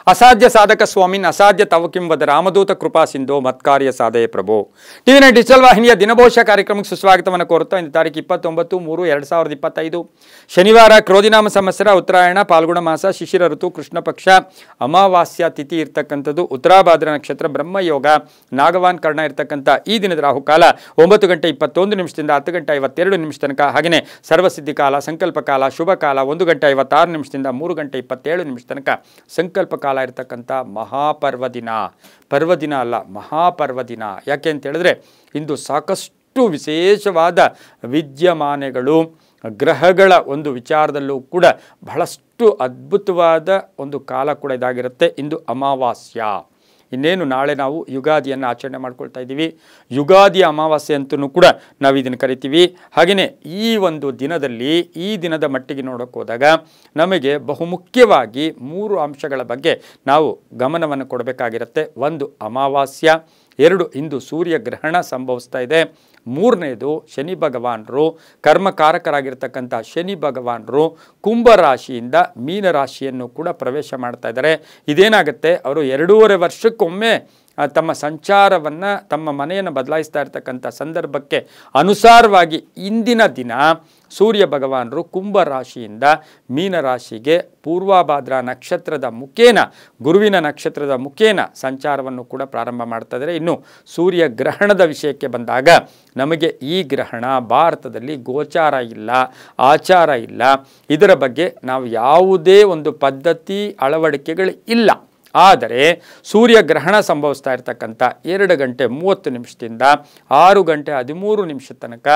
ಅಸಾಧ್ಯ ಸಾಧಕ ಸ್ವಾಮಿನ್ ಅಸಾಧ್ಯ ತವಕಿಂವದ ರಾಮದೂತ ಕೃಪಾ ಸಿಂಧು ಮತ್ಕಾರ್ಯ ಸಾಧಯ ಪ್ರಭು. ಟಿವಿ9 ಡಿಜಿಟಲ್ ವಾಹಿನಿಯ ದಿನಭವಿಷ್ಯ ಕಾರ್ಯಕ್ರಮಕ್ಕೆ ಸುಸ್ವಾಗತವನ್ನು ಕೋರುತ್ತಾ ಇಂದು ತಾರೀಕು 29/3/2025 ಶನಿವಾರ ಕ್ರೋಧಿನಾಮ ಸಂವತ್ಸರ ಉತ್ತರಾಯಣ ಪಾಲ್ಗುಣ ಮಾಸ ಶಿಶಿರ ಋತು ಕೃಷ್ಣ ಪಕ್ಷ ಅಮಾವಾಸ್ಯ ತಿಥಿ ಇರ್ತಕ್ಕಂಥದ್ದು ಉತ್ತರಾಭಾದ್ರ ನಕ್ಷತ್ರ ಬ್ರಹ್ಮಯೋಗ ನಾಗವಾನ್ ಕರ್ಣ ಇರ್ತಕ್ಕಂಥ ಈ ದಿನದ ರಾಹುಕಾಲ 9:21 10:52 ತನಕ. ಹಾಗೆಯೇ ಸರ್ವಸಿದ್ಧಿ ಕಾಲ ಸಂಕಲ್ಪ ಕಾಲ ಶುಭ ಕಾಲ 1:56 3:27 ತನಕ ಸಂಕಲ್ಪ ಕಾಲ ಇರತಕ್ಕಂಥ ಮಹಾಪರ್ವದಿನ. ಪರ್ವದಿನ ಅಲ್ಲ, ಮಹಾಪರ್ವದಿನ. ಯಾಕೆ ಅಂತ ಹೇಳಿದ್ರೆ ಇಂದು ಸಾಕಷ್ಟು ವಿಶೇಷವಾದ ವಿದ್ಯಮಾನಗಳು ಗ್ರಹಗಳ ಒಂದು ವಿಚಾರದಲ್ಲೂ ಕೂಡ ಬಹಳಷ್ಟು ಅದ್ಭುತವಾದ ಒಂದು ಕಾಲ ಕೂಡ ಇದಾಗಿರುತ್ತೆ. ಇಂದು ಅಮಾವಾಸ್ಯ. ಇನ್ನೇನು ನಾಳೆ ನಾವು ಯುಗಾದಿಯನ್ನು ಆಚರಣೆ ಮಾಡ್ಕೊಳ್ತಾ ಇದ್ದೀವಿ. ಯುಗಾದಿ ಅಮಾವಾಸ್ಯೆ ಅಂತಲೂ ಕೂಡ ನಾವು ಇದನ್ನು ಕರಿತೀವಿ. ಹಾಗೆಯೇ ಈ ಒಂದು ದಿನದಲ್ಲಿ ಈ ದಿನದ ಮಟ್ಟಿಗೆ ನೋಡೋಕೆ ಹೋದಾಗ ನಮಗೆ ಬಹುಮುಖ್ಯವಾಗಿ 3 ಅಂಶಗಳ ಬಗ್ಗೆ ನಾವು ಗಮನವನ್ನು ಕೊಡಬೇಕಾಗಿರುತ್ತೆ. 1 ಅಮಾವಾಸ್ಯ, 2 ಇಂದು ಸೂರ್ಯಗ್ರಹಣ ಸಂಭವಿಸ್ತಾ ಇದೆ, 3ನೇದು ಶನಿ ಭಗವಾನರು ಕರ್ಮಕಾರಕರಾಗಿರ್ತಕ್ಕಂಥ ಶನಿ ಭಗವಾನರು ಕುಂಭರಾಶಿಯಿಂದ ಮೀನರಾಶಿಯನ್ನು ಕೂಡ ಪ್ರವೇಶ ಮಾಡ್ತಾ ಇದ್ದಾರೆ. ಇದೇನಾಗುತ್ತೆ, ಅವರು 2.5 ವರ್ಷಕ್ಕೊಮ್ಮೆ ತಮ್ಮ ಸಂಚಾರವನ್ನು ತಮ್ಮ ಮನೆಯನ್ನು ಬದಲಾಯಿಸ್ತಾ ಇರ್ತಕ್ಕಂಥ ಸಂದರ್ಭಕ್ಕೆ ಅನುಸಾರವಾಗಿ ಇಂದಿನ ದಿನ ಸೂರ್ಯ ಭಗವಾನರು ಕುಂಭರಾಶಿಯಿಂದ ಮೀನರಾಶಿಗೆ ಪೂರ್ವಭಾದ್ರ ನಕ್ಷತ್ರದ ಮುಖೇನ ಗುರುವಿನ ನಕ್ಷತ್ರದ ಮುಖೇನ ಸಂಚಾರವನ್ನು ಕೂಡ ಪ್ರಾರಂಭ ಮಾಡ್ತಾ ಇದ್ದಾರೆ. ಇನ್ನು ಸೂರ್ಯಗ್ರಹಣದ ವಿಷಯಕ್ಕೆ ಬಂದಾಗ ನಮಗೆ ಈ ಗ್ರಹಣ ಭಾರತದಲ್ಲಿ ಗೋಚಾರ ಇಲ್ಲ, ಆಚಾರ ಇಲ್ಲ. ಇದರ ಬಗ್ಗೆ ನಾವು ಯಾವುದೇ ಒಂದು ಪದ್ಧತಿ ಅಳವಡಿಕೆಗಳು ಇಲ್ಲ. ಆದರೆ ಸೂರ್ಯಗ್ರಹಣ ಸಂಭವಿಸ್ತಾ ಇರ್ತಕ್ಕಂಥ 2:30 6:13 ತನಕ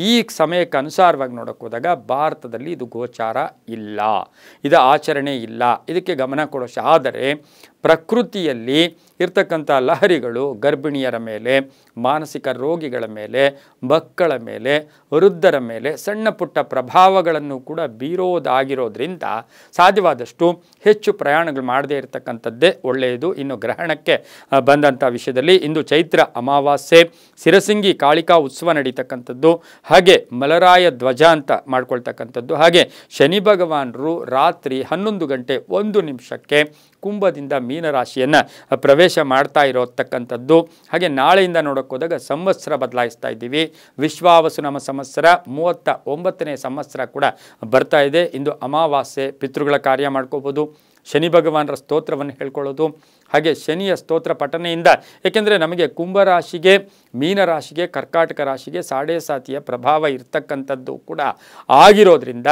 ಈ ಸಮಯಕ್ಕೆ ಅನುಸಾರವಾಗಿ ನೋಡೋಕೆ ಹೋದಾಗ ಭಾರತದಲ್ಲಿ ಇದು ಗೋಚಾರ ಇಲ್ಲ, ಇದು ಆಚರಣೆ ಇಲ್ಲ. ಇದಕ್ಕೆ ಗಮನ ಕೊಡೋಶ. ಆದರೆ ಪ್ರಕೃತಿಯಲ್ಲಿ ಇರ್ತಕ್ಕಂಥ ಲಹರಿಗಳು ಗರ್ಭಿಣಿಯರ ಮೇಲೆ, ಮಾನಸಿಕ ರೋಗಿಗಳ ಮೇಲೆ, ಮಕ್ಕಳ ಮೇಲೆ, ವೃದ್ಧರ ಮೇಲೆ ಸಣ್ಣ ಪುಟ್ಟ ಪ್ರಭಾವಗಳನ್ನು ಕೂಡ ಬೀರೋದಾಗಿರೋದ್ರಿಂದ ಸಾಧ್ಯವಾದಷ್ಟು ಹೆಚ್ಚು ಪ್ರಯಾಣಗಳು ಮಾಡದೇ ಇರತಕ್ಕಂಥದ್ದೇ ಒಳ್ಳೆಯದು. ಇನ್ನು ಗ್ರಹಣಕ್ಕೆ ಬಂದಂಥ ವಿಷಯದಲ್ಲಿ ಇಂದು ಚೈತ್ರ ಅಮಾವಾಸ್ಯೆ, ಸಿರಸಿಂಗಿ ಕಾಳಿಕಾ ಉತ್ಸವ ನಡೀತಕ್ಕಂಥದ್ದು, ಹಾಗೆ ಮಲರಾಯ ಧ್ವಜ ಅಂತ ಮಾಡ್ಕೊಳ್ತಕ್ಕಂಥದ್ದು, ಹಾಗೆ ಶನಿ ಭಗವಾನರು ರಾತ್ರಿ 11:01 ಕುಂಭದಿಂದ ಮೀನರಾಶಿಯನ್ನು ಪ್ರವೇಶ ಮಾಡ್ತಾ ಇರೋತಕ್ಕಂಥದ್ದು. ಹಾಗೆ ನಾಳೆಯಿಂದ ನೋಡೋಕೆ ಹೋದಾಗ ಸಂವತ್ಸರ ಬದಲಾಯಿಸ್ತಾ ಇದ್ದೀವಿ. ವಿಶ್ವಾವಸುನಾಮ ಸಂವತ್ಸರ 39ನೇ ಸಂವತ್ಸರ ಕೂಡ ಬರ್ತಾ ಇದೆ. ಇಂದು ಅಮಾವಾಸ್ಯೆ, ಪಿತೃಗಳ ಕಾರ್ಯ ಮಾಡ್ಕೋಬೋದು, ಶನಿ ಭಗವಾನರ ಸ್ತೋತ್ರವನ್ನು ಹೇಳ್ಕೊಳ್ಳೋದು, ಹಾಗೆ ಶನಿಯ ಸ್ತೋತ್ರ ಪಠನೆಯಿಂದ, ಏಕೆಂದರೆ ನಮಗೆ ಕುಂಭರಾಶಿಗೆ ಮೀನರಾಶಿಗೆ ಕರ್ಕಾಟಕ ರಾಶಿಗೆ ಸಾಡೆ ಸಾತಿಯ ಪ್ರಭಾವ ಇರ್ತಕ್ಕಂಥದ್ದು ಕೂಡ ಆಗಿರೋದ್ರಿಂದ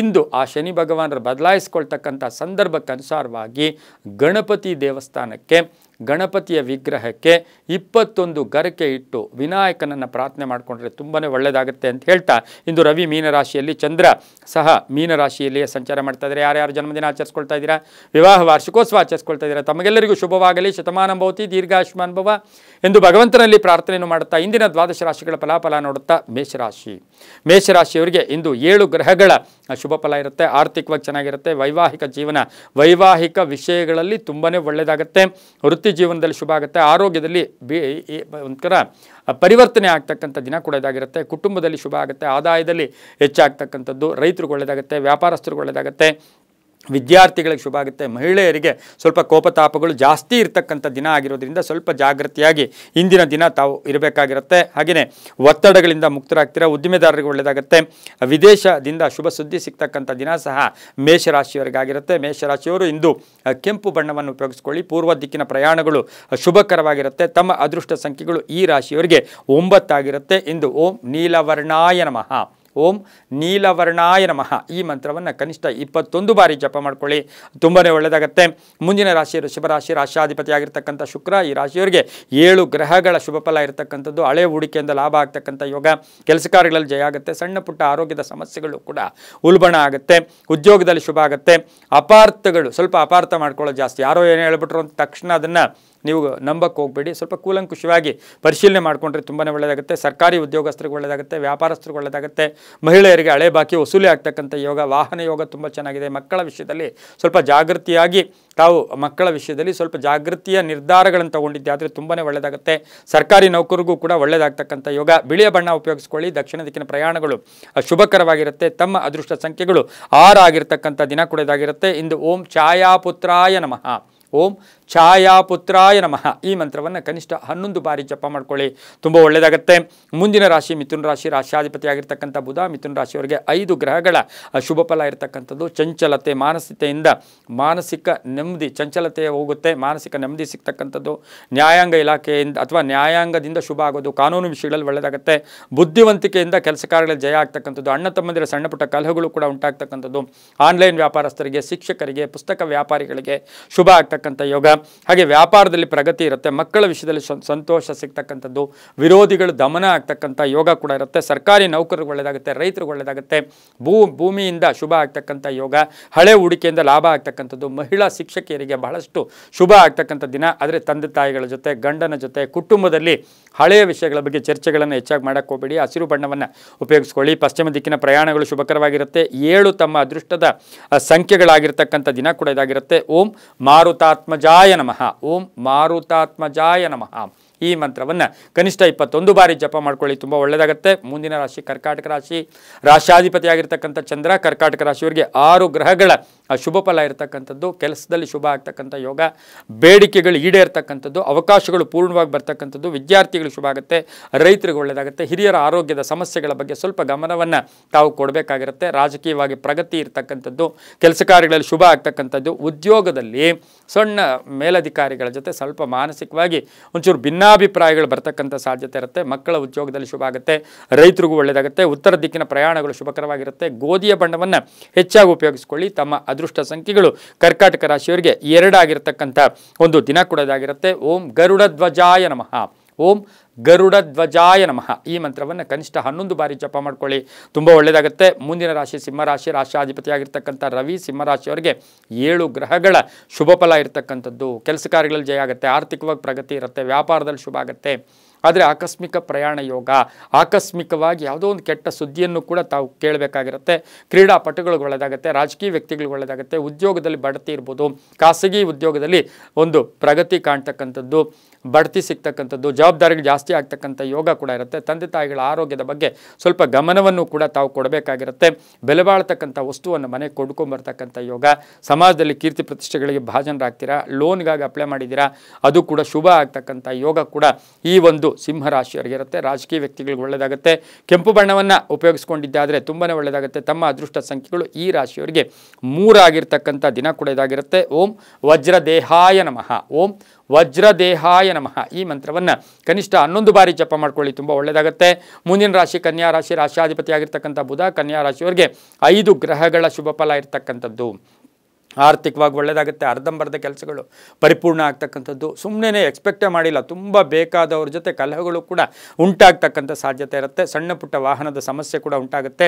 ಇಂದು ಆ ಶನಿ ಭಗವಾನರು ಬದಲಾಯಿಸ್ಕೊಳ್ತಕ್ಕಂಥ ಸಂದರ್ಭಕ್ಕೆ ಅನುಸಾರವಾಗಿ ಗಣಪತಿ ದೇವಸ್ಥಾನಕ್ಕೆ ಗಣಪತಿಯ ವಿಗ್ರಹಕ್ಕೆ 21 ಗರಕೆ ಇಟ್ಟು ವಿನಾಯಕನನ್ನು ಪ್ರಾರ್ಥನೆ ಮಾಡಿಕೊಂಡ್ರೆ ತುಂಬಾ ಒಳ್ಳೆಯದಾಗುತ್ತೆ ಅಂತ ಹೇಳ್ತಾ ಇಂದು ರವಿ ಮೀನರಾಶಿಯಲ್ಲಿ, ಚಂದ್ರ ಸಹ ಮೀನರಾಶಿಯಲ್ಲಿಯೇ ಸಂಚಾರ ಮಾಡ್ತಾ ಇದ್ದಾರೆ. ಯಾರ್ಯಾರು ಜನ್ಮದಿನ ಆಚರಿಸ್ಕೊಳ್ತಾ ಇದ್ದೀರಾ, ವಿವಾಹ ವಾರ್ಷಿಕೋತ್ಸವ ಆಚರಿಸ್ಕೊಳ್ತಾ ಇದ್ದೀರಾ, ತಮಗೆಲ್ಲರಿಗೂ ಶುಭವಾಗಲಿ, ಶತಮಾನ ಭವತಿ, ದೀರ್ಘಾಯುಷ್ಮಾನ್ ಭವ ಎಂದು ಭಗವಂತನಲ್ಲಿ ಪ್ರಾರ್ಥನೆಯನ್ನು ಮಾಡುತ್ತಾ ಇಂದಿನ 12 ರಾಶಿಗಳ ಫಲಾಫಲ ನೋಡುತ್ತಾ ಮೇಷರಾಶಿಯವರಿಗೆ ಇಂದು 7 ಗ್ರಹಗಳ ಶುಭ ಫಲ ಇರುತ್ತೆ. ಆರ್ಥಿಕವಾಗಿ ಚೆನ್ನಾಗಿರುತ್ತೆ. ವೈವಾಹಿಕ ಜೀವನ, ವೈವಾಹಿಕ ವಿಷಯಗಳಲ್ಲಿ ತುಂಬಾ ಒಳ್ಳೆಯದಾಗುತ್ತೆ. ವೃತ್ತಿ ಜೀವನದಲ್ಲಿ ಶುಭ ಆಗುತ್ತೆ. ಆರೋಗ್ಯದಲ್ಲಿ ಒಂಥರ ಪರಿವರ್ತನೆ ಆಗ್ತಕ್ಕಂಥ ದಿನ ಕೂಡ ಇದಾಗಿರುತ್ತೆ. ಕುಟುಂಬದಲ್ಲಿ ಶುಭ ಆಗುತ್ತೆ. ಆದಾಯದಲ್ಲಿ ಹೆಚ್ಚಾಗ್ತಕ್ಕಂಥದ್ದು. ರೈತರಿಗೆ ಒಳ್ಳೆಯದಾಗುತ್ತೆ. ವ್ಯಾಪಾರಸ್ಥರಿಗೆ ಒಳ್ಳೆಯದಾಗುತ್ತೆ. ವಿದ್ಯಾರ್ಥಿಗಳಿಗೆ ಶುಭ ಆಗುತ್ತೆ. ಮಹಿಳೆಯರಿಗೆ ಸ್ವಲ್ಪ ಕೋಪತಾಪಗಳು ಜಾಸ್ತಿ ಇರತಕ್ಕಂಥ ದಿನ ಆಗಿರೋದ್ರಿಂದ ಸ್ವಲ್ಪ ಜಾಗೃತಿಯಾಗಿ ಇಂದಿನ ದಿನ ತಾವು ಇರಬೇಕಾಗಿರುತ್ತೆ. ಹಾಗೆಯೇ ಒತ್ತಡಗಳಿಂದ ಮುಕ್ತರಾಗ್ತೀರಾ. ಉದ್ದಿಮೆದಾರರಿಗೆ ಒಳ್ಳೆಯದಾಗುತ್ತೆ. ವಿದೇಶದಿಂದ ಶುಭ ಸುದ್ದಿ ಸಿಗ್ತಕ್ಕಂಥ ದಿನ ಸಹ ಮೇಷರಾಶಿಯವರಿಗಾಗಿರುತ್ತೆ. ಮೇಷರಾಶಿಯವರು ಇಂದು ಕೆಂಪು ಬಣ್ಣವನ್ನು ಉಪಯೋಗಿಸ್ಕೊಳ್ಳಿ. ಪೂರ್ವ ದಿಕ್ಕಿನ ಪ್ರಯಾಣಗಳು ಶುಭಕರವಾಗಿರುತ್ತೆ. ತಮ್ಮ ಅದೃಷ್ಟ ಸಂಖ್ಯೆಗಳು ಈ ರಾಶಿಯವರಿಗೆ 9 ಆಗಿರುತ್ತೆ. ಇಂದು ಓಂ ನೀಲವರ್ಣಾಯ ನಮಃ, ಓಂ ನೀಲವರ್ಣಾಯ ನಮಃ ಈ ಮಂತ್ರವನ್ನು ಕನಿಷ್ಠ 21 ಬಾರಿ ಜಪ ಮಾಡ್ಕೊಳ್ಳಿ, ತುಂಬಾ ಒಳ್ಳೆಯದಾಗುತ್ತೆ. ಮುಂದಿನ ರಾಶಿ ವೃಷಭ ರಾಶಿ. ರಾಶಿಯಾಧಿಪತಿಯಾಗಿರ್ತಕ್ಕಂಥ ಶುಕ್ರ ಈ ರಾಶಿಯವರಿಗೆ 7 ಗ್ರಹಗಳ ಶುಭ ಫಲ ಇರತಕ್ಕಂಥದ್ದು. ಹಳೆ ಹೂಡಿಕೆಯಿಂದ ಲಾಭ ಆಗ್ತಕ್ಕಂಥ ಯೋಗ. ಕೆಲಸ ಕಾರ್ಯಗಳಲ್ಲಿ ಜಯ ಆಗುತ್ತೆ. ಸಣ್ಣ ಪುಟ್ಟ ಆರೋಗ್ಯದ ಸಮಸ್ಯೆಗಳು ಕೂಡ ಉಲ್ಬಣ ಆಗುತ್ತೆ. ಉದ್ಯೋಗದಲ್ಲಿ ಶುಭ ಆಗುತ್ತೆ. ಅಪಾರ್ಥಗಳು ಸ್ವಲ್ಪ ಅಪಾರ್ಥ ಮಾಡ್ಕೊಳ್ಳೋದು ಜಾಸ್ತಿ. ಯಾರೋ ಏನು ಹೇಳ್ಬಿಟ್ರು ಅಂತ ತಕ್ಷಣ ಅದನ್ನು ನೀವು ನಂಬಕ್ಕೆ ಹೋಗಬೇಡಿ. ಸ್ವಲ್ಪ ಕೂಲಂಕುಷವಾಗಿ ಪರಿಶೀಲನೆ ಮಾಡಿಕೊಂಡ್ರೆ ತುಂಬಾ ಒಳ್ಳೆಯದಾಗುತ್ತೆ. ಸರ್ಕಾರಿ ಉದ್ಯೋಗಸ್ಥರಿಗೆ ಒಳ್ಳೆಯದಾಗುತ್ತೆ. ವ್ಯಾಪಾರಸ್ಥರಿಗೆ ಒಳ್ಳೆಯದಾಗುತ್ತೆ. ಮಹಿಳೆಯರಿಗೆ ಹಳೆ ಬಾಕಿ ವಸೂಲಿ ಆಗ್ತಕ್ಕಂಥ ಯೋಗ. ವಾಹನ ಯೋಗ ತುಂಬ ಚೆನ್ನಾಗಿದೆ. ಮಕ್ಕಳ ವಿಷಯದಲ್ಲಿ ಸ್ವಲ್ಪ ಜಾಗೃತಿಯಾಗಿ ತಾವು ಮಕ್ಕಳ ವಿಷಯದಲ್ಲಿ ಸ್ವಲ್ಪ ಜಾಗೃತಿಯ ನಿರ್ಧಾರಗಳನ್ನು ತಗೊಂಡಿದ್ದೆ ಆದರೆ ತುಂಬಾ ಒಳ್ಳೆಯದಾಗುತ್ತೆ. ಸರ್ಕಾರಿ ನೌಕರಿಗೂ ಕೂಡ ಒಳ್ಳೆಯದಾಗ್ತಕ್ಕಂಥ ಯೋಗ. ಬಿಳಿಯ ಬಣ್ಣ ಉಪಯೋಗಿಸ್ಕೊಳ್ಳಿ. ದಕ್ಷಿಣ ದಿಕ್ಕಿನ ಪ್ರಯಾಣಗಳು ಶುಭಕರವಾಗಿರುತ್ತೆ. ತಮ್ಮ ಅದೃಷ್ಟ ಸಂಖ್ಯೆಗಳು 6 ಆಗಿರ್ತಕ್ಕಂಥ ದಿನ ಕೂಡ ಇದಾಗಿರುತ್ತೆ. ಇಂದು ಓಂ ಛಾಯಾಪುತ್ರಾಯ ನಮಃ, ಓಂ ಛಾಯಾಪುತ್ರಾಯ ನಮಃ. ಈ ಮಂತ್ರವನ್ನು ಕನಿಷ್ಠ 11 ಬಾರಿ ಜಪ ಮಾಡ್ಕೊಳ್ಳಿ, ತುಂಬ ಒಳ್ಳೆಯದಾಗುತ್ತೆ. ಮುಂದಿನ ರಾಶಿ ಮಿಥುನ ರಾಶಿ. ರಾಶ್ಯಾಧಿಪತಿ ಆಗಿರ್ತಕ್ಕಂಥ ಬುಧ ಮಿಥುನ ರಾಶಿಯವರಿಗೆ 5 ಗ್ರಹಗಳ ಶುಭ ಫಲ ಇರತಕ್ಕಂಥದ್ದು. ಚಂಚಲತೆ, ಮಾನಸಿಕತೆಯಿಂದ ಮಾನಸಿಕ ನೆಮ್ಮದಿ, ಚಂಚಲತೆ ಹೋಗುತ್ತೆ, ಮಾನಸಿಕ ನೆಮ್ಮದಿ ಸಿಗ್ತಕ್ಕಂಥದ್ದು. ನ್ಯಾಯಾಂಗ ಇಲಾಖೆಯಿಂದ ಅಥವಾ ನ್ಯಾಯಾಂಗದಿಂದ ಶುಭ ಆಗೋದು, ಕಾನೂನು ವಿಷಯಗಳಲ್ಲಿ ಒಳ್ಳೆಯದಾಗುತ್ತೆ. ಬುದ್ಧಿವಂತಿಕೆಯಿಂದ ಕೆಲಸ ಕಾರ್ಯಗಳಲ್ಲಿ ಜಯ ಆಗ್ತಕ್ಕಂಥದ್ದು. ಅಣ್ಣ ತಮ್ಮಂದಿರ ಸಣ್ಣ ಪುಟ್ಟ ಕಲಹಗಳು ಕೂಡ ಉಂಟಾಗ್ತಕ್ಕಂಥದ್ದು. ಆನ್ಲೈನ್ ವ್ಯಾಪಾರಸ್ಥರಿಗೆ, ಶಿಕ್ಷಕರಿಗೆ, ಪುಸ್ತಕ ವ್ಯಾಪಾರಿಗಳಿಗೆ ಶುಭ ಆಗ್ತಕ್ಕಂಥ ಯೋಗ. ಹಾಗೆ ವ್ಯಾಪಾರದಲ್ಲಿ ಪ್ರಗತಿ ಇರುತ್ತೆ. ಮಕ್ಕಳ ವಿಷಯದಲ್ಲಿ ಸಂತೋಷ ಸಿಗ್ತಕ್ಕಂಥದ್ದು. ವಿರೋಧಿಗಳು ದಮನ ಆಗ್ತಕ್ಕಂಥ ಯೋಗ ಕೂಡ ಇರುತ್ತೆ. ಸರ್ಕಾರಿ ನೌಕರರಿಗೆ ಒಳ್ಳೆಯದಾಗುತ್ತೆ, ರೈತರಿಗೆ ಒಳ್ಳೆಯದಾಗುತ್ತೆ. ಭೂಮಿಯಿಂದ ಶುಭ ಆಗ್ತಕ್ಕಂಥ ಯೋಗ. ಹಳೆ ಹೂಡಿಕೆಯಿಂದ ಲಾಭ ಆಗ್ತಕ್ಕಂಥದ್ದು. ಮಹಿಳಾ ಶಿಕ್ಷಕಿಯರಿಗೆ ಬಹಳಷ್ಟು ಶುಭ ಆಗ್ತಕ್ಕಂಥ ದಿನ. ಆದರೆ ತಂದೆ ತಾಯಿಗಳ ಜೊತೆ, ಗಂಡನ ಜೊತೆ, ಕುಟುಂಬದಲ್ಲಿ ಹಳೆಯ ವಿಷಯಗಳ ಬಗ್ಗೆ ಚರ್ಚೆಗಳನ್ನು ಹೆಚ್ಚಾಗಿ ಮಾಡೋಕ್ಕೆ ಹೋಗಬೇಡಿ. ಹಸಿರು ಬಣ್ಣವನ್ನು ಉಪಯೋಗಿಸ್ಕೊಳ್ಳಿ. ಪಶ್ಚಿಮ ದಿಕ್ಕಿನ ಪ್ರಯಾಣಗಳು ಶುಭಕರವಾಗಿರುತ್ತೆ. 7 ತಮ್ಮ ಅದೃಷ್ಟದ ಸಂಖ್ಯೆಗಳಾಗಿರ್ತಕ್ಕಂಥ ದಿನ ಕೂಡ ಇದಾಗಿರುತ್ತೆ. ಓಂ ಮಾರುತಾತ್ಮಜಾಯ ನಮಃ. ಓಂ ಮಾರುತಾತ್ಮಜಾಯ ನಮಃ. ಈ ಮಂತ್ರವನ್ನು ಕನಿಷ್ಠ 21 ಬಾರಿ ಜಪ ಮಾಡ್ಕೊಳ್ಳಿ, ತುಂಬ ಒಳ್ಳೆಯದಾಗುತ್ತೆ. ಮುಂದಿನ ರಾಶಿ ಕರ್ಕಾಟಕ ರಾಶಿ. ರಾಶ್ಯಾಧಿಪತಿ ಆಗಿರ್ತಕ್ಕಂಥ ಚಂದ್ರ ಕರ್ಕಾಟಕ ರಾಶಿಯವರಿಗೆ 6 ಗ್ರಹಗಳ ಶುಭ ಫಲ ಇರತಕ್ಕಂಥದ್ದು. ಕೆಲಸದಲ್ಲಿ ಶುಭ ಆಗ್ತಕ್ಕಂಥ ಯೋಗ. ಬೇಡಿಕೆಗಳು ಈಡೇರ್ತಕ್ಕಂಥದ್ದು. ಅವಕಾಶಗಳು ಪೂರ್ಣವಾಗಿ ಬರ್ತಕ್ಕಂಥದ್ದು. ವಿದ್ಯಾರ್ಥಿಗಳು ಶುಭ ಆಗುತ್ತೆ. ರೈತರಿಗೆ ಒಳ್ಳೆಯದಾಗುತ್ತೆ. ಹಿರಿಯರ ಆರೋಗ್ಯದ ಸಮಸ್ಯೆಗಳ ಬಗ್ಗೆ ಸ್ವಲ್ಪ ಗಮನವನ್ನು ತಾವು ಕೊಡಬೇಕಾಗಿರುತ್ತೆ. ರಾಜಕೀಯವಾಗಿ ಪ್ರಗತಿ ಇರ್ತಕ್ಕಂಥದ್ದು. ಕೆಲಸ ಕಾರ್ಯಗಳಲ್ಲಿ ಶುಭ ಆಗ್ತಕ್ಕಂಥದ್ದು. ಉದ್ಯೋಗದಲ್ಲಿ ಸಣ್ಣ ಮೇಲಧಿಕಾರಿಗಳ ಜೊತೆ ಸ್ವಲ್ಪ ಮಾನಸಿಕವಾಗಿ ಒಂಚೂರು ಭಿನ್ನಾಭಿಪ್ರಾಯಗಳು ಬರ್ತಕ್ಕಂಥ ಸಾಧ್ಯತೆ ಇರುತ್ತೆ. ಮಕ್ಕಳ ಉದ್ಯೋಗದಲ್ಲಿ ಶುಭ ಆಗುತ್ತೆ. ರೈತರಿಗೂ ಒಳ್ಳೆಯದಾಗುತ್ತೆ. ಉತ್ತರ ದಿಕ್ಕಿನ ಪ್ರಯಾಣಗಳು ಶುಭಕರವಾಗಿರುತ್ತೆ. ಗೋಧಿಯ ಬಣ್ಣವನ್ನು ಹೆಚ್ಚಾಗಿ ಉಪಯೋಗಿಸಿಕೊಳ್ಳಿ. ತಮ್ಮ ಅದೃಷ್ಟ ಸಂಖ್ಯೆಗಳು ಕರ್ಕಾಟಕ ರಾಶಿಯವರಿಗೆ 2 ಆಗಿರತಕ್ಕಂಥ ಒಂದು ದಿನ ಕೂಡ ಇದಾಗಿರುತ್ತೆ. ಓಂ ಗರುಡ ಧ್ವಜಾಯ ನಮಃ. ಓಂ ಗರುಡ ಧ್ವಜಾಯ ನಮಃ. ಈ ಮಂತ್ರವನ್ನು ಕನಿಷ್ಠ 11 ಬಾರಿ ಜಪ ಮಾಡ್ಕೊಳ್ಳಿ, ತುಂಬ ಒಳ್ಳೆಯದಾಗುತ್ತೆ. ಮುಂದಿನ ರಾಶಿ ಸಿಂಹರಾಶಿ. ರಾಶ್ಯಾಧಿಪತಿಯಾಗಿರ್ತಕ್ಕಂಥ ರವಿ ಸಿಂಹರಾಶಿಯವರಿಗೆ 7 ಗ್ರಹಗಳ ಶುಭ ಫಲ ಇರತಕ್ಕಂಥದ್ದು. ಕೆಲಸ ಕಾರ್ಯಗಳಲ್ಲಿ ಜಯ ಆಗುತ್ತೆ. ಆರ್ಥಿಕವಾಗಿ ಪ್ರಗತಿ ಇರುತ್ತೆ. ವ್ಯಾಪಾರದಲ್ಲಿ ಶುಭ ಆಗುತ್ತೆ. ಆದರೆ ಆಕಸ್ಮಿಕ ಪ್ರಯಾಣ ಯೋಗ. ಆಕಸ್ಮಿಕವಾಗಿ ಯಾವುದೋ ಒಂದು ಕೆಟ್ಟ ಸುದ್ದಿಯನ್ನು ಕೂಡ ತಾವು ಕೇಳಬೇಕಾಗಿರುತ್ತೆ. ಕ್ರೀಡಾಪಟುಗಳಿಗೆ ಒಳ್ಳೆಯದಾಗುತ್ತೆ. ರಾಜಕೀಯ ವ್ಯಕ್ತಿಗಳಿಗೆ ಒಳ್ಳೆಯದಾಗುತ್ತೆ. ಉದ್ಯೋಗದಲ್ಲಿ ಬಡ್ತಿ ಇರ್ಬೋದು. ಖಾಸಗಿ ಉದ್ಯೋಗದಲ್ಲಿ ಒಂದು ಪ್ರಗತಿ ಕಾಣ್ತಕ್ಕಂಥದ್ದು, ಬಡ್ತಿ ಸಿಗ್ತಕ್ಕಂಥದ್ದು, ಜವಾಬ್ದಾರಿಗಳು ಜಾಸ್ತಿ ಆಗ್ತಕ್ಕಂಥ ಯೋಗ ಕೂಡ ಇರುತ್ತೆ. ತಂದೆ ತಾಯಿಗಳ ಆರೋಗ್ಯದ ಬಗ್ಗೆ ಸ್ವಲ್ಪ ಗಮನವನ್ನು ಕೂಡ ತಾವು ಕೊಡಬೇಕಾಗಿರುತ್ತೆ. ಬೆಲೆ ಬಾಳ್ತಕ್ಕಂಥ ವಸ್ತುವನ್ನು ಮನೆಗೆ ಕೊಂಡ್ಕೊಂಬರ್ತಕ್ಕಂಥ ಯೋಗ. ಸಮಾಜದಲ್ಲಿ ಕೀರ್ತಿ ಪ್ರತಿಷ್ಠೆಗಳಿಗೆ ಭಾಜನರಾಗ್ತೀರಾ. ಲೋನ್ಗಾಗಿ ಅಪ್ಲೈ ಮಾಡಿದ್ದೀರಾ, ಅದು ಕೂಡ ಶುಭ ಆಗ್ತಕ್ಕಂಥ ಯೋಗ ಕೂಡ ಈ ಒಂದು ಸಿಂಹರಾಶಿಯವರಿಗೆ ಇರುತ್ತೆ. ರಾಜಕೀಯ ವ್ಯಕ್ತಿಗಳಿಗೆ ಒಳ್ಳೆಯದಾಗುತ್ತೆ. ಕೆಂಪು ಬಣ್ಣವನ್ನು ಉಪಯೋಗಿಸ್ಕೊಂಡಿದ್ದಾದರೆ ತುಂಬಾ ಒಳ್ಳೆಯದಾಗುತ್ತೆ. ತಮ್ಮ ಅದೃಷ್ಟ ಸಂಖ್ಯೆಗಳು ಈ ರಾಶಿಯವರಿಗೆ 3 ಆಗಿರ್ತಕ್ಕಂಥ ದಿನ ಕೂಡ ಇದಾಗಿರುತ್ತೆ. ಓಂ ವಜ್ರದೇಹಾಯ ನಮಃ. ಓಂ ವಜ್ರದೇಹಾಯ ನಮಃ. ಈ ಮಂತ್ರವನ್ನು ಕನಿಷ್ಠ 11 ಬಾರಿ ಜಪ ಮಾಡ್ಕೊಳ್ಳಿ, ತುಂಬ ಒಳ್ಳೆಯದಾಗುತ್ತೆ. ಮುಂದಿನ ರಾಶಿ ಕನ್ಯಾ ರಾಶಿ. ರಾಶ್ಯಾಧಿಪತಿ ಆಗಿರ್ತಕ್ಕಂಥ ಬುಧ ಕನ್ಯಾ ರಾಶಿಯವರಿಗೆ 5 ಗ್ರಹಗಳ ಶುಭ ಫಲ ಇರ್ತಕ್ಕಂಥದ್ದು. ಆರ್ಥಿಕವಾಗಿ ಒಳ್ಳೆಯದಾಗುತ್ತೆ. ಅರ್ಧಂಬರ್ಧ ಕೆಲಸಗಳು ಪರಿಪೂರ್ಣ ಆಗ್ತಕ್ಕಂಥದ್ದು. ಸುಮ್ಮನೆ ಎಕ್ಸ್ಪೆಕ್ಟೇ ಮಾಡಿಲ್ಲ, ತುಂಬ ಬೇಕಾದವ್ರ ಜೊತೆ ಕಲಹಗಳು ಕೂಡ ಉಂಟಾಗ್ತಕ್ಕಂಥ ಸಾಧ್ಯತೆ ಇರುತ್ತೆ. ಸಣ್ಣ ಪುಟ್ಟ ವಾಹನದ ಸಮಸ್ಯೆ ಕೂಡ ಉಂಟಾಗುತ್ತೆ.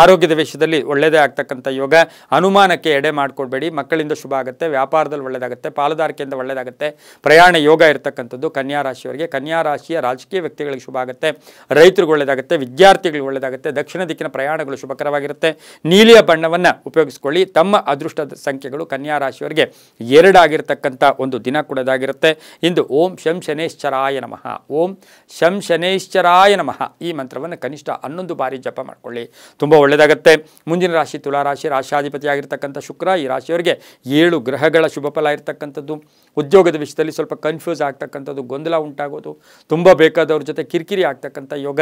ಆರೋಗ್ಯದ ವಿಷಯದಲ್ಲಿ ಒಳ್ಳೆಯದೇ ಆಗ್ತಕ್ಕಂಥ ಯೋಗ. ಅನುಮಾನಕ್ಕೆ ಎಡೆ ಮಾಡಿಕೊಡ್ಬೇಡಿ. ಮಕ್ಕಳಿಂದ ಶುಭ ಆಗುತ್ತೆ. ವ್ಯಾಪಾರದಲ್ಲಿ ಒಳ್ಳೆಯದಾಗುತ್ತೆ. ಪಾಲುದಾರಿಕೆಯಿಂದ ಒಳ್ಳೆಯದಾಗುತ್ತೆ. ಪ್ರಯಾಣ ಯೋಗ ಇರತಕ್ಕಂಥದ್ದು ಕನ್ಯಾ ರಾಶಿಯವರಿಗೆ. ಕನ್ಯಾ ರಾಶಿಯ ರಾಜಕೀಯ ವ್ಯಕ್ತಿಗಳಿಗೆ ಶುಭ ಆಗುತ್ತೆ. ರೈತರಿಗೆ ಒಳ್ಳೆಯದಾಗುತ್ತೆ. ವಿದ್ಯಾರ್ಥಿಗಳಿಗೆ ಒಳ್ಳೆಯದಾಗುತ್ತೆ. ದಕ್ಷಿಣ ದಿಕ್ಕಿನ ಪ್ರಯಾಣಗಳು ಶುಭಕರವಾಗಿರುತ್ತೆ. ನೀಲಿಯ ಬಣ್ಣವನ್ನು ಉಪಯೋಗಿಸಿಕೊಳ್ಳಿ. ತಮ್ಮ ಅದೃಷ್ಟದ ಸಂಖ್ಯೆಗಳು ಕನ್ಯಾ ರಾಶಿಯವರಿಗೆ 2 ಆಗಿರತಕ್ಕಂಥ ಒಂದು ದಿನ ಕೂಡ ಇದಾಗಿರುತ್ತೆ. ಇಂದು ಓಂ ಶಂ ಶನೇಶ್ಚರಾಯ ನಮಃ. ಓಂ ಶಂ ಶನೇಶ್ಚರಾಯ ನಮಃ. ಈ ಮಂತ್ರವನ್ನು ಕನಿಷ್ಠ 11 ಬಾರಿ ಜಪ ಮಾಡ್ಕೊಳ್ಳಿ, ತುಂಬ ಒಳ್ಳೆಯದಾಗುತ್ತೆ. ಮುಂದಿನ ರಾಶಿ ತುಲಾರಾಶಿ. ರಾಶ್ಯಾಧಿಪತಿ ಆಗಿರ್ತಕ್ಕಂಥ ಶುಕ್ರ ಈ ರಾಶಿಯವರಿಗೆ 7 ಗ್ರಹಗಳ ಶುಭ ಫಲ ಇರತಕ್ಕಂಥದ್ದು. ಉದ್ಯೋಗದ ವಿಷಯದಲ್ಲಿ ಸ್ವಲ್ಪ ಕನ್ಫ್ಯೂಸ್ ಆಗ್ತಕ್ಕಂಥದ್ದು, ಗೊಂದಲ ಉಂಟಾಗೋದು, ತುಂಬ ಬೇಕಾದವ್ರ ಜೊತೆ ಕಿರಿಕಿರಿ ಆಗ್ತಕ್ಕಂಥ ಯೋಗ.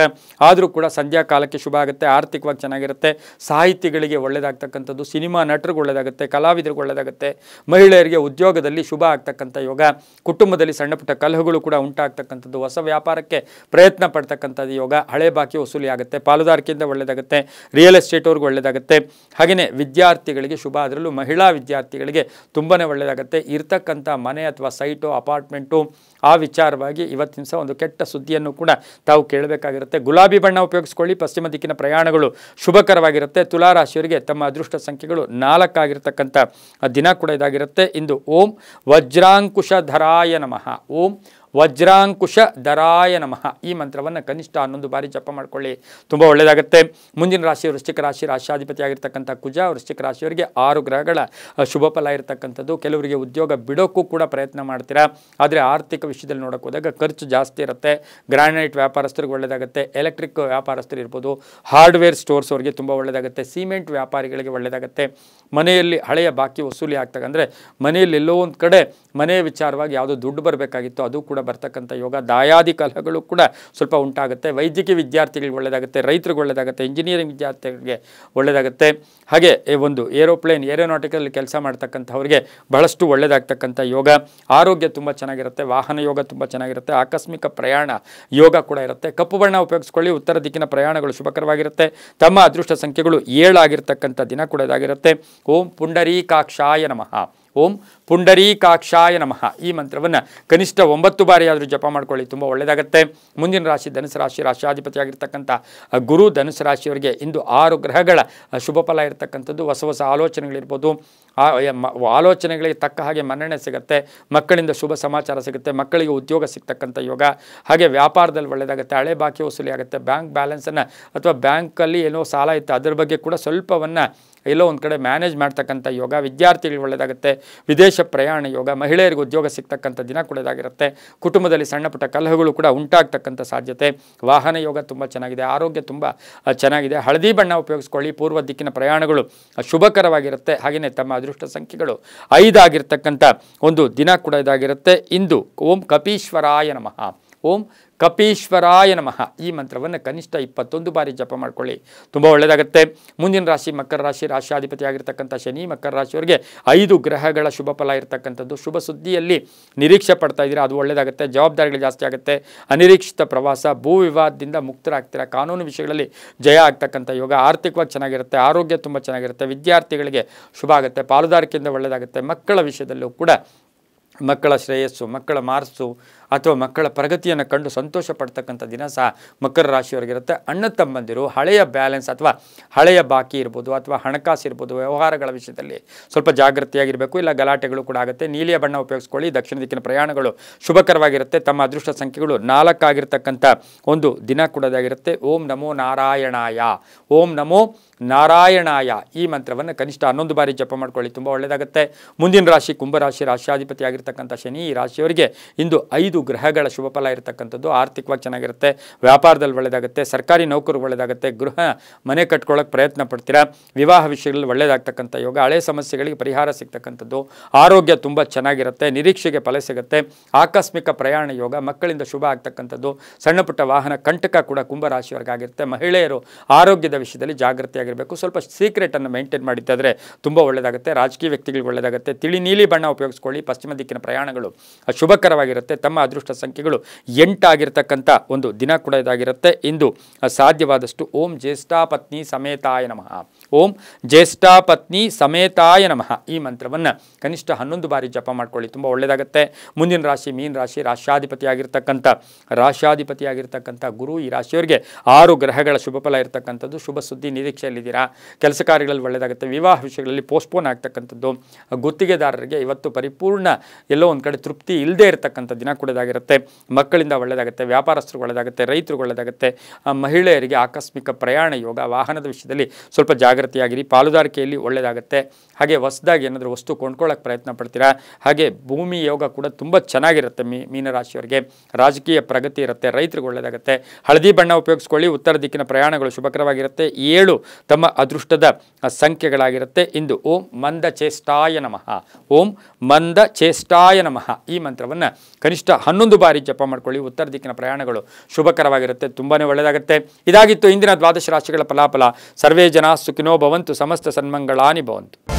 ಆದರೂ ಕೂಡ ಸಂಧ್ಯಾ ಕಾಲಕ್ಕೆ ಶುಭ ಆಗುತ್ತೆ. ಆರ್ಥಿಕವಾಗಿ ಚೆನ್ನಾಗಿರುತ್ತೆ. ಸಾಹಿತಿಗಳಿಗೆ ಒಳ್ಳೆಯದಾಗ್ತಕ್ಕಂಥದ್ದು. ಸಿನಿಮಾ ನಟರಿಗೆ ಒಳ್ಳೆಯದಾಗುತ್ತೆ. ಕಲಾವಿದರಿಗೆ ಒಳ್ಳೆಯದಾಗುತ್ತೆ. ಮಹಿಳೆಯರಿಗೆ ಉದ್ಯೋಗದಲ್ಲಿ ಶುಭ ಆಗ್ತಕ್ಕಂಥ ಯೋಗ. ಕುಟುಂಬದಲ್ಲಿ ಸಣ್ಣ ಪುಟ್ಟ ಕಲಹಗಳು ಕೂಡ ಉಂಟಾಗ್ತಕ್ಕಂಥದ್ದು. ಹೊಸ ವ್ಯಾಪಾರಕ್ಕೆ ಪ್ರಯತ್ನ ಪಡ್ತಕ್ಕಂಥದ್ದು ಯೋಗ. ಹಳೆ ಬಾಕಿ ವಸೂಲಿ ಆಗುತ್ತೆ. ಪಾಲುದಾರಿಕೆಯಿಂದ ಒಳ್ಳೆಯದಾಗುತ್ತೆ. ರಿಯಲ್ ಎಸ್ಟೇಟ್ ಅವ್ರಿಗೆ ಒಳ್ಳೆಯದಾಗುತ್ತೆ. ಹಾಗೆಯೇ ವಿದ್ಯಾರ್ಥಿಗಳಿಗೆ ಶುಭ. ಅದರಲ್ಲೂ ಮಹಿಳಾ ವಿದ್ಯಾರ್ಥಿಗಳಿಗೆ ತುಂಬಾ ಒಳ್ಳೆಯದಾಗುತ್ತೆ. ಇರ್ತಕ್ಕಂಥ ಮನೆ ಅಥವಾ ಸೈಟು, ಅಪಾರ್ಟ್ಮೆಂಟು, ಆ ವಿಚಾರವಾಗಿ ಇವತ್ತಿನ ಸಹ ಒಂದು ಕೆಟ್ಟ ಸುದ್ದಿಯನ್ನು ಕೂಡ ತಾವು ಕೇಳಬೇಕಾಗಿರುತ್ತೆ. ಗುಲಾಬಿ ಬಣ್ಣ ಉಪಯೋಗಿಸ್ಕೊಳ್ಳಿ. ಪಶ್ಚಿಮ ದಿಕ್ಕಿನ ಪ್ರಯಾಣಗಳು ಶುಭಕರವಾಗಿರುತ್ತೆ. ತುಲಾರಾಶಿಯವರಿಗೆ ತಮ್ಮ ಅದೃಷ್ಟ ಸಂಖ್ಯೆಗಳು 4 ಆಗಿರತಕ್ಕಂಥ ದಿನ ಕೂಡ ಇದಾಗಿರುತ್ತೆ. ಇಂದು ಓಂ ವಜ್ರಾಂಕುಶಧರಾಯ ನಮಃ. ಓಂ ವಜ್ರಾಂಕುಶ ಧರಾಯ ನಮಃ ಈ ಮಂತ್ರವನ್ನು ಕನಿಷ್ಠ 11 ಬಾರಿ ಜಪ ಮಾಡ್ಕೊಳ್ಳಿ, ತುಂಬ ಒಳ್ಳೆಯದಾಗುತ್ತೆ. ಮುಂದಿನ ರಾಶಿ ವೃಶ್ಚಿಕ ರಾಶಿ, ರಾಶ್ಯಾಧಿಪತಿ ಆಗಿರ್ತಕ್ಕಂಥ ಕುಜ. ವೃಶ್ಚಿಕ ರಾಶಿಯವರಿಗೆ 6 ಗ್ರಹಗಳ ಶುಭ ಫಲ ಇರತಕ್ಕಂಥದ್ದು. ಕೆಲವರಿಗೆ ಉದ್ಯೋಗ ಬಿಡೋಕ್ಕೂ ಕೂಡ ಪ್ರಯತ್ನ ಮಾಡ್ತೀರಾ, ಆದರೆ ಆರ್ಥಿಕ ವಿಷಯದಲ್ಲಿ ನೋಡೋಕೆ ಹೋದಾಗ ಖರ್ಚು ಜಾಸ್ತಿ ಇರುತ್ತೆ. ಗ್ರಾನೈಟ್ ವ್ಯಾಪಾರಸ್ಥರಿಗೆ ಒಳ್ಳೆಯದಾಗುತ್ತೆ, ಎಲೆಕ್ಟ್ರಿಕ್ ವ್ಯಾಪಾರಸ್ಥರು ಇರ್ಬೋದು, ಹಾರ್ಡ್ವೇರ್ ಸ್ಟೋರ್ಸ್ ಅವರಿಗೆ ತುಂಬ ಒಳ್ಳೆಯದಾಗುತ್ತೆ, ಸಿಮೆಂಟ್ ವ್ಯಾಪಾರಿಗಳಿಗೆ ಒಳ್ಳೆಯದಾಗುತ್ತೆ. ಮನೆಯಲ್ಲಿ ಹಳೆಯ ಬಾಕಿ ವಸೂಲಿ ಆಗ್ತದೆ, ಅಂದರೆ ಮನೆಯಲ್ಲಿ ಎಲ್ಲೋ ಒಂದು ಕಡೆ ಮನೆಯ ವಿಚಾರವಾಗಿ ಯಾವುದೋ ದುಡ್ಡು ಬರಬೇಕಾಗಿತ್ತು ಅದು ಕೂಡ ಬರ್ತಕ್ಕಂಥ ಯೋಗ. ದಾಯಾದಿ ಕಲಹಗಳು ಕೂಡ ಸ್ವಲ್ಪ ಉಂಟಾಗುತ್ತೆ. ವೈದ್ಯಕೀಯ ವಿದ್ಯಾರ್ಥಿಗಳಿಗೆ ಒಳ್ಳೆಯದಾಗುತ್ತೆ, ರೈತರಿಗೆ ಒಳ್ಳೆಯದಾಗುತ್ತೆ, ಇಂಜಿನಿಯರಿಂಗ್ ವಿದ್ಯಾರ್ಥಿಗಳಿಗೆ ಒಳ್ಳೆಯದಾಗುತ್ತೆ. ಹಾಗೆ ಒಂದು ಏರೋಪ್ಲೇನ್ ಏರೋನಾಟಿಕಲ್ ಕೆಲಸ ಮಾಡ್ತಕ್ಕಂಥವ್ರಿಗೆ ಬಹಳಷ್ಟು ಒಳ್ಳೆಯದಾಗ್ತಕ್ಕಂಥ ಯೋಗ. ಆರೋಗ್ಯ ತುಂಬ ಚೆನ್ನಾಗಿರುತ್ತೆ, ವಾಹನ ಯೋಗ ತುಂಬ ಚೆನ್ನಾಗಿರುತ್ತೆ, ಆಕಸ್ಮಿಕ ಪ್ರಯಾಣ ಯೋಗ ಕೂಡ ಇರುತ್ತೆ. ಕಪ್ಪು ಬಣ್ಣ ಉಪಯೋಗಿಸ್ಕೊಳ್ಳಿ, ಉತ್ತರ ದಿಕ್ಕಿನ ಪ್ರಯಾಣಗಳು ಶುಭಕರವಾಗಿರುತ್ತೆ. ತಮ್ಮ ಅದೃಷ್ಟ ಸಂಖ್ಯೆಗಳು 7 ಆಗಿರ್ತಕ್ಕಂಥ ದಿನ ಕೂಡ ಇದಾಗಿರುತ್ತೆ. ಓಂ ಪುಂಡರೀಕಾಕ್ಷಾಯ ನಮಃ, ಓಂ ಪುಂಡರೀಕಾಕ್ಷಾಯ ನಮಃ ಈ ಮಂತ್ರವನ್ನು ಕನಿಷ್ಠ 9 ಬಾರಿ ಆದರೂ ಜಪ ಮಾಡ್ಕೊಳ್ಳಿ, ತುಂಬ ಒಳ್ಳೆಯದಾಗುತ್ತೆ. ಮುಂದಿನ ರಾಶಿ ಧನುಸು ರಾಶಿ, ರಾಶ್ಯಾಧಿಪತಿ ಆಗಿರ್ತಕ್ಕಂಥ ಗುರು. ಧನುಸು ರಾಶಿಯವರಿಗೆ ಇಂದು 6 ಗ್ರಹಗಳ ಶುಭ ಫಲ ಇರತಕ್ಕಂಥದ್ದು. ಹೊಸ ಹೊಸ ಆಲೋಚನೆಗಳಿರ್ಬೋದು, ಆಲೋಚನೆಗಳಿಗೆ ತಕ್ಕ ಹಾಗೆ ಮನ್ನಣೆ ಸಿಗುತ್ತೆ. ಮಕ್ಕಳಿಂದ ಶುಭ ಸಮಾಚಾರ ಸಿಗುತ್ತೆ, ಮಕ್ಕಳಿಗೆ ಉದ್ಯೋಗ ಸಿಗ್ತಕ್ಕಂಥ ಯೋಗ. ಹಾಗೆ ವ್ಯಾಪಾರದಲ್ಲಿ ಒಳ್ಳೆಯದಾಗುತ್ತೆ, ಹಳೆ ಬಾಕಿ ವಸೂಲಿ ಆಗುತ್ತೆ. ಬ್ಯಾಂಕ್ ಬ್ಯಾಲೆನ್ಸನ್ನು ಅಥವಾ ಬ್ಯಾಂಕಲ್ಲಿ ಏನೋ ಸಾಲ ಇತ್ತು ಅದರ ಬಗ್ಗೆ ಕೂಡ ಸ್ವಲ್ಪವನ್ನು ಎಲ್ಲೋ ಒಂದು ಕಡೆ ಮ್ಯಾನೇಜ್ ಮಾಡ್ತಕ್ಕಂಥ ಯೋಗ. ವಿದ್ಯಾರ್ಥಿಗಳಿಗೆ ಒಳ್ಳೆಯದಾಗುತ್ತೆ, ವಿದೇಶ ಪ್ರಯಾಣ ಯೋಗ. ಮಹಿಳೆಯರಿಗೆ ಉದ್ಯೋಗ ಸಿಗ್ತಕ್ಕಂಥ ದಿನ ಕೂಡ ಇದಾಗಿರುತ್ತೆ. ಕುಟುಂಬದಲ್ಲಿ ಸಣ್ಣ ಪುಟ್ಟ ಕಲಹಗಳು ಕೂಡ ಉಂಟಾಗ್ತಕ್ಕಂಥ ಸಾಧ್ಯತೆ. ವಾಹನ ಯೋಗ ತುಂಬ ಚೆನ್ನಾಗಿದೆ, ಆರೋಗ್ಯ ತುಂಬ ಚೆನ್ನಾಗಿದೆ. ಹಳದಿ ಬಣ್ಣ ಉಪಯೋಗಿಸ್ಕೊಳ್ಳಿ, ಪೂರ್ವ ದಿಕ್ಕಿನ ಪ್ರಯಾಣಗಳು ಶುಭಕರವಾಗಿರುತ್ತೆ. ಹಾಗೆಯೇ ತಮ್ಮ ಅದೃಷ್ಟ ಸಂಖ್ಯೆಗಳು 5 ಆಗಿರ್ತಕ್ಕಂಥ ಒಂದು ದಿನ ಕೂಡ ಇದಾಗಿರುತ್ತೆ. ಇಂದು ಓಂ ಕಪೀಶ್ವರಾಯ ನಮಃ, ಓಂ ಕಪೀಶ್ವರಾಯ ನಮಃ ಈ ಮಂತ್ರವನ್ನು ಕನಿಷ್ಠ 21 ಬಾರಿ ಜಪ ಮಾಡ್ಕೊಳ್ಳಿ, ತುಂಬ ಒಳ್ಳೆಯದಾಗುತ್ತೆ. ಮುಂದಿನ ರಾಶಿ ಮಕರ ರಾಶಿ, ರಾಶ್ಯಾಧಿಪತಿ ಆಗಿರ್ತಕ್ಕಂಥ ಶನಿ. ಮಕರ ರಾಶಿಯವರಿಗೆ 5 ಗ್ರಹಗಳ ಶುಭ ಫಲ ಇರತಕ್ಕಂಥದ್ದು. ಶುಭ ಸುದ್ದಿಯಲ್ಲಿ ನಿರೀಕ್ಷೆ ಪಡ್ತಾ ಇದ್ದೀರಾ, ಅದು ಒಳ್ಳೆಯದಾಗುತ್ತೆ. ಜವಾಬ್ದಾರಿಗಳು ಜಾಸ್ತಿ ಆಗುತ್ತೆ. ಅನಿರೀಕ್ಷಿತ ಪ್ರವಾಸ, ಭೂ ವಿವಾದದಿಂದ ಮುಕ್ತರಾಗ್ತೀರಾ. ಕಾನೂನು ವಿಷಯಗಳಲ್ಲಿ ಜಯ ಆಗ್ತಕ್ಕಂಥ ಯೋಗ. ಆರ್ಥಿಕವಾಗಿ ಚೆನ್ನಾಗಿರುತ್ತೆ, ಆರೋಗ್ಯ ತುಂಬ ಚೆನ್ನಾಗಿರುತ್ತೆ. ವಿದ್ಯಾರ್ಥಿಗಳಿಗೆ ಶುಭ ಆಗುತ್ತೆ, ಪಾಲುದಾರಿಕೆಯಿಂದ ಒಳ್ಳೆಯದಾಗುತ್ತೆ. ಮಕ್ಕಳ ವಿಷಯದಲ್ಲೂ ಕೂಡ ಮಕ್ಕಳ ಶ್ರೇಯಸ್ಸು, ಮಕ್ಕಳ ಮಾರ್ಕ್ಸು ಅಥವಾ ಮಕ್ಕಳ ಪ್ರಗತಿಯನ್ನು ಕಂಡು ಸಂತೋಷ ಪಡ್ತಕ್ಕಂಥ ದಿನ ಸಹ ಮಕರ ರಾಶಿಯವರಿಗಿರುತ್ತೆ. ಅಣ್ಣ ತಮ್ಮಂದಿರು ಹಳೆಯ ಬ್ಯಾಲೆನ್ಸ್ ಅಥವಾ ಹಳೆಯ ಬಾಕಿ ಇರ್ಬೋದು ಅಥವಾ ಹಣಕಾಸು ಇರ್ಬೋದು, ವ್ಯವಹಾರಗಳ ವಿಷಯದಲ್ಲಿ ಸ್ವಲ್ಪ ಜಾಗೃತಿಯಾಗಿರಬೇಕು, ಇಲ್ಲ ಗಲಾಟೆಗಳು ಕೂಡ ಆಗುತ್ತೆ. ನೀಲಿಯ ಬಣ್ಣ ಉಪಯೋಗಿಸ್ಕೊಳ್ಳಿ, ದಕ್ಷಿಣ ದಿಕ್ಕಿನ ಪ್ರಯಾಣಗಳು ಶುಭಕರವಾಗಿರುತ್ತೆ. ತಮ್ಮ ಅದೃಷ್ಟ ಸಂಖ್ಯೆಗಳು 4 ಆಗಿರ್ತಕ್ಕಂಥ ಒಂದು ದಿನ ಕೂಡ ಇದಾಗಿರುತ್ತೆ. ಓಂ ನಮೋ ನಾರಾಯಣಾಯ, ಓಂ ನಮೋ ನಾರಾಯಣಾಯ ಈ ಮಂತ್ರವನ್ನು ಕನಿಷ್ಠ 11 ಬಾರಿ ಜಪ ಮಾಡ್ಕೊಳ್ಳಿ, ತುಂಬ ಒಳ್ಳೆಯದಾಗುತ್ತೆ. ಮುಂದಿನ ರಾಶಿ ಕುಂಭರಾಶಿ, ರಾಶ್ಯಾಧಿಪತಿ ಆಗಿರ್ತಕ್ಕಂಥ ಶನಿ. ಈ ರಾಶಿಯವರಿಗೆ ಇಂದು 5 ಗ್ರಹಗಳ ಶುಭ ಫಲ ಇರತಕ್ಕಂಥದ್ದು. ಆರ್ಥಿಕವಾಗಿ ಚೆನ್ನಾಗಿರುತ್ತೆ, ವ್ಯಾಪಾರದಲ್ಲಿ ಒಳ್ಳೆಯದಾಗುತ್ತೆ, ಸರ್ಕಾರಿ ನೌಕರು ಒಳ್ಳೆಯದಾಗುತ್ತೆ, ಗೃಹ ಮನೆ ಕಟ್ಕೊಳ್ಳೋಕೆ ಪ್ರಯತ್ನ ಪಡ್ತೀರಾ, ವಿವಾಹ ವಿಷಯಗಳಲ್ಲಿ ಒಳ್ಳೆಯದಾಗ್ತಕ್ಕಂಥ ಯೋಗ, ಹಳೆ ಸಮಸ್ಯೆಗಳಿಗೆ ಪರಿಹಾರ ಸಿಗ್ತಕ್ಕಂಥದ್ದು. ಆರೋಗ್ಯ ತುಂಬ ಚೆನ್ನಾಗಿರುತ್ತೆ, ನಿರೀಕ್ಷೆಗೆ ಫಲ ಸಿಗುತ್ತೆ. ಆಕಸ್ಮಿಕ ಪ್ರಯಾಣ ಯೋಗ, ಮಕ್ಕಳಿಂದ ಶುಭ ಆಗ್ತಕ್ಕಂಥದ್ದು. ಸಣ್ಣ ಪುಟ್ಟ ವಾಹನ ಕಂಟಕ ಕೂಡ ಕುಂಭರಾಶಿಯವರಿಗಾಗಿರುತ್ತೆ. ಮಹಿಳೆಯರು ಆರೋಗ್ಯದ ವಿಷಯದಲ್ಲಿ ಜಾಗೃತಿಯಾಗಿರಬೇಕು, ಸ್ವಲ್ಪ ಸೀಕ್ರೆಟನ್ನು ಮೇಂಟೈನ್ ಮಾಡಿದ್ದಾದರೆ ತುಂಬ ಒಳ್ಳೆಯದಾಗುತ್ತೆ. ರಾಜಕೀಯ ವ್ಯಕ್ತಿಗಳಿಗೆ ಒಳ್ಳೆಯದಾಗುತ್ತೆ. ತಿಳಿ ನೀಲಿ ಬಣ್ಣ ಉಪಯೋಗಿಸ್ಕೊಳ್ಳಿ, ಪಶ್ಚಿಮ ದಿಕ್ಕಿನ ಪ್ರಯಾಣಗಳು ಶುಭಕರವಾಗಿರುತ್ತೆ. ತಮ್ಮ ಅದೃಷ್ಟ ಸಂಖ್ಯೆಗಳು 8 ಆಗಿರ್ತಕ್ಕಂಥ ಒಂದು ದಿನ ಕೂಡ ಇದಾಗಿರುತ್ತೆ. ಇಂದು ಸಾಧ್ಯವಾದಷ್ಟು ಓಂ ಜ್ಯೇಷ್ಠಾಪತ್ನಿ ಸಮೇತಾಯ ನಮಃ, ಓಂ ಜ್ಯೇಷ್ಠಾಪತ್ನಿ ಸಮೇತಾಯ ನಮಃ ಈ ಮಂತ್ರವನ್ನು ಕನಿಷ್ಠ 11 ಬಾರಿ ಜಪ ಮಾಡ್ಕೊಳ್ಳಿ, ತುಂಬ ಒಳ್ಳೆಯದಾಗುತ್ತೆ. ಮುಂದಿನ ರಾಶಿ ಮೀನ ರಾಶಿ, ರಾಶ್ಯಾಧಿಪತಿ ಆಗಿರ್ತಕ್ಕಂಥ ಗುರು. ಈ ರಾಶಿಯವರಿಗೆ 6 ಗ್ರಹಗಳ ಶುಭ ಫಲ ಇರತಕ್ಕಂಥದ್ದು. ಶುಭ ಸುದ್ದಿ ನಿರೀಕ್ಷೆಯಲ್ಲಿದ್ದೀರಾ, ಕೆಲಸ ಕಾರ್ಯಗಳಲ್ಲಿ ಒಳ್ಳೆಯದಾಗುತ್ತೆ. ವಿವಾಹ ವಿಷಯಗಳಲ್ಲಿ ಪೋಸ್ಟ್ಪೋನ್ ಆಗ್ತಕ್ಕಂಥದ್ದು. ಗುತ್ತಿಗೆದಾರರಿಗೆ ಇವತ್ತು ಪರಿಪೂರ್ಣ ಎಲ್ಲೋ ಒಂದು ಕಡೆ ತೃಪ್ತಿ ಇಲ್ಲದೆ ಇರತಕ್ಕಂಥ ದಿನ ಕೂಡ ಇದಾಗಿರುತ್ತೆ. ಮಕ್ಕಳಿಂದ ಒಳ್ಳೆಯದಾಗುತ್ತೆ, ವ್ಯಾಪಾರಸ್ಥರಿಗೆ ಒಳ್ಳೆಯದಾಗುತ್ತೆ, ರೈತರಿಗೆ ಒಳ್ಳೆಯದಾಗುತ್ತೆ. ಮಹಿಳೆಯರಿಗೆ ಆಕಸ್ಮಿಕ ಪ್ರಯಾಣ ಯೋಗ, ವಾಹನದ ವಿಷಯದಲ್ಲಿ ಸ್ವಲ್ಪ ಜಾಗೃತಿಯಾಗಿರಿ, ಪಾಲುದಾರಿಕೆಯಲ್ಲಿ ಒಳ್ಳೆಯದಾಗುತ್ತೆ. ಹಾಗೆ ಹೊಸದಾಗಿ ಏನಾದರೂ ವಸ್ತು ಕೊಂಡ್ಕೊಳ್ಳೋಕೆ ಪ್ರಯತ್ನ ಪಡ್ತೀರಾ. ಹಾಗೆ ಭೂಮಿ ಯೋಗ ಕೂಡ ತುಂಬ ಚೆನ್ನಾಗಿರುತ್ತೆ ಮೀನರಾಶಿಯವರಿಗೆ. ರಾಜಕೀಯ ಪ್ರಗತಿ ಇರುತ್ತೆ, ರೈತರಿಗೆ ಒಳ್ಳೆಯದಾಗುತ್ತೆ. ಹಳದಿ ಬಣ್ಣ ಉಪಯೋಗಿಸ್ಕೊಳ್ಳಿ, ಉತ್ತರ ದಿಕ್ಕಿನ ಪ್ರಯಾಣಗಳು ಶುಭಕರವಾಗಿರುತ್ತೆ. 7 ತಮ್ಮ ಅದೃಷ್ಟದ ಸಂಖ್ಯೆಗಳಾಗಿರುತ್ತೆ. ಇಂದು ಓಂ ಮಂದ ಚೇಷ್ಟಾಯ ನಮಃ, ಓಂ ಮಂದ ಚೇಷ್ಟಾಯ ನಮಃ ಈ ಮಂತ್ರವನ್ನು ಕನಿಷ್ಠ 11 ಬಾರಿ ಜಪ ಮಾಡ್ಕೊಳ್ಳಿ, ಉತ್ತರ ದಿಕ್ಕಿನ ಪ್ರಯಾಣಗಳು ಶುಭಕರವಾಗಿರುತ್ತೆ, ತುಂಬಾ ಒಳ್ಳೆಯದಾಗುತ್ತೆ. ಇದಾಗಿತ್ತು ಇಂದಿನ ದ್ವಾದಶ ರಾಶಿಗಳ ಫಲಾಫಲ. ಸರ್ವೇ ಜನ ಸುಖಿನೋ ಭವಂತು, ಸಮಸ್ತ ಸನ್ಮಂಗಳಾನಿ ಭವಂತು.